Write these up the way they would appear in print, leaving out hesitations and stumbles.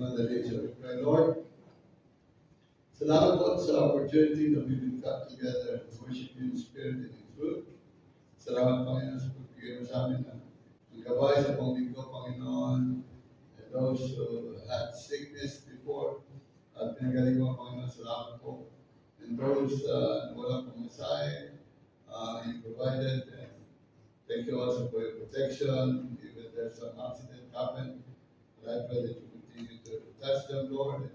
Madali siya. Pray, Lord, salamat po sa opportunity na we will come together and worship you in spirit and in truth. Salamat, Panginoon, sa pagbigay mo sa amin ng gabay sa panglinggo, Panginoon, and those who had sickness before, at pinagaling mo, Panginoon, salamat po. And those na walang pumasay, you provided, and thank you also for your protection, even there's some accident happened, but I pray that you continue to touch them, Lord,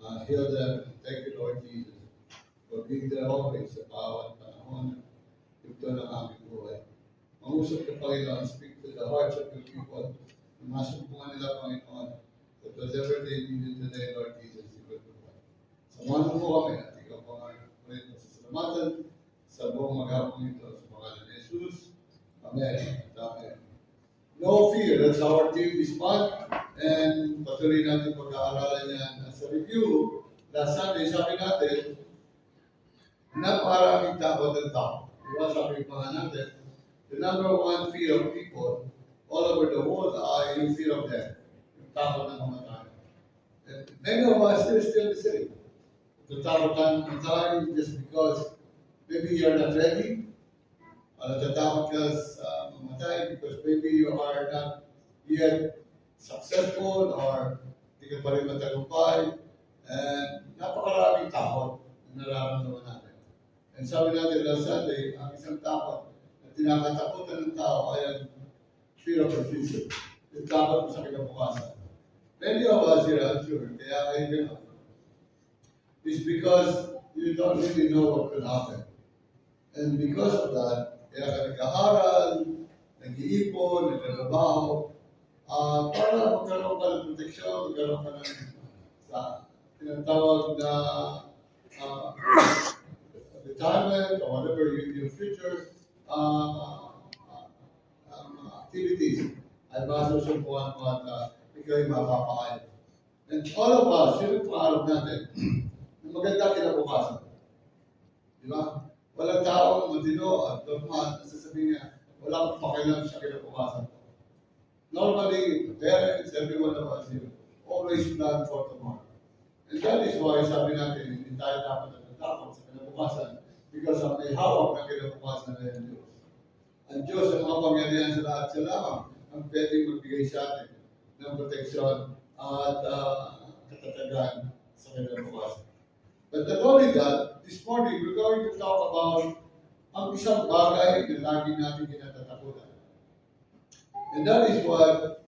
and heal them. Thank you, Lord Jesus, for being there always sa bawat panahon ito ng aming buhay. Mangusap ka, Panginoon, speak to the hearts of your people. Masumpungan nila, Panginoon, that whatever they needed today, Lord Jesus, you will provide. Samahan mo kami at ikaw pangalan mo rin sa salamatan sa buong maghapon ito sa pangalan ni Jesus. Amen. Amen. No fear, that's our theme this month. And patuloy natin pag-aaralan yan. Sa review, last Sunday, sabi natin, napakaraming takot ng tao. Diba sabi pa nga natin, the number one fear of people all over the world are yung fear of death. Yung takot ng kamatayan. And many of us are still the same. The takot ng kamatayan just because maybe you're not ready. Or natatakot ka sa mamatay because maybe you are not yet successful or hindi ka pa rin matagumpay. And napakaraming takot na nararamdaman natin. And sabi natin last Sunday, ang isang takot na tinakatakutan ng tao ay ang fear of the future. Yung takot mo sa kinabukasan. Many of us here, I'm sure, kaya kayo gano'n. It's because you don't really know what will happen. And because of that, kaya ka nag-aaral, nag-iipon, nagtrabaho, para magkaroon ka ng proteksyon, magkaroon ka ng tinatawag na retirement or whatever your future activities ay masusumpuan mo at ikaw ay mapapakain. And all of us, yun ang pangarap natin, na maganda kinabukasan. Di ba? Walang taong matino at normal na sasabihin niya, wala akong pakialam sa kinabukasan. Normally, parents, every one of us here, always plan for tomorrow. And that is why sabi natin, hindi tayo dapat natatakot sa kinabukasan because ang may hawak ng kinabukasan na yung Diyos. Ang Diyos, ang mga pangyarihan sa lahat siya lamang ang pwedeng magbigay sa atin ng proteksyon at katatagan sa kinabukasan. But not only that, this morning we're going to talk about ang isang bagay na lagi natin kinatatakutan. And that is what